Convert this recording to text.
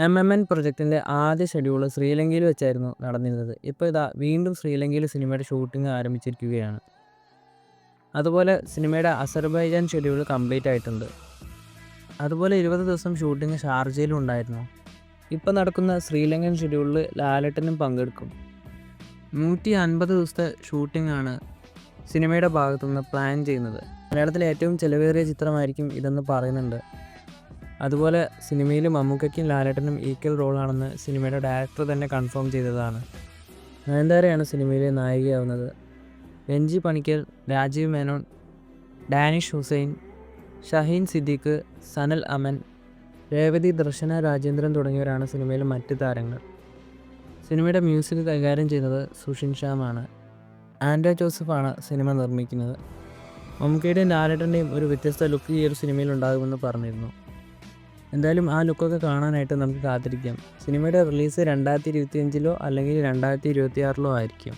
MMN പ്രൊജക്ടിൻ്റെ ആദ്യ schedule ശ്രീലങ്കയിൽ വെച്ചായിരുന്നു നടന്നിരുന്നത്. ഇപ്പോൾ ഇതാ വീണ്ടും ശ്രീലങ്കയിൽ സിനിമയുടെ ഷൂട്ടിംഗ് ആരംഭിച്ചിരിക്കുകയാണ്. അതുപോലെ സിനിമയുടെ അസർബൈജാൻ ഷെഡ്യൂൾ കംപ്ലീറ്റ് ആയിട്ടുണ്ട്. അതുപോലെ 20 ദിവസം ഷൂട്ടിംഗ് ഷാർജയിലും ഉണ്ടായിരുന്നു. ഇപ്പോൾ നടക്കുന്ന ശ്രീലങ്കൻ ഷെഡ്യൂളിൽ ലാലേട്ടനും പങ്കെടുക്കും. 150 ദിവസത്തെ ഷൂട്ടിംഗ് ആണ് സിനിമയുടെ ഭാഗത്തുനിന്ന് പ്ലാൻ ചെയ്യുന്നത്. മലയാളത്തിലെ ഏറ്റവും ചിലവേറിയ ചിത്രമായിരിക്കും ഇതെന്ന് പറയുന്നുണ്ട്. അതുപോലെ സിനിമയിൽ മമ്മൂക്കയ്ക്കും ലാലേട്ടനും ഈക്വൽ റോളാണെന്ന് സിനിമയുടെ ഡയറക്ടർ തന്നെ കൺഫേം ചെയ്തതാണ്. നയൻതാരയാണ് സിനിമയിലെ നായികയാവുന്നത്. രഞ്ജി പണിക്കർ, രാജീവ് മേനോൻ, ഡാനിഷ് ഹുസൈൻ, ഷഹീൻ സിദ്ദീഖ്, സനൽ അമൻ, രേവതി, ദർശന രാജേന്ദ്രൻ തുടങ്ങിയവരാണ് സിനിമയിലെ മറ്റ് താരങ്ങൾ. സിനിമയുടെ മ്യൂസിക് കൈകാര്യം ചെയ്യുന്നത് സുഷിൻ ശ്യാമാണ്. ആൻഡ്രോ ജോസഫാണ് സിനിമ നിർമ്മിക്കുന്നത്. മമ്മൂക്കയുടെയും ലാലേട്ടൻ്റെയും ഒരു വ്യത്യസ്ത ലുക്ക് ഈ ഒരു സിനിമയിൽ ഉണ്ടാകുമെന്ന് പറഞ്ഞിരുന്നു. എന്തായാലും ആ ലുക്കൊക്കെ കാണാനായിട്ട് നമുക്ക് കാത്തിരിക്കാം. സിനിമയുടെ റിലീസ് 2025 അല്ലെങ്കിൽ 2026 ആയിരിക്കും.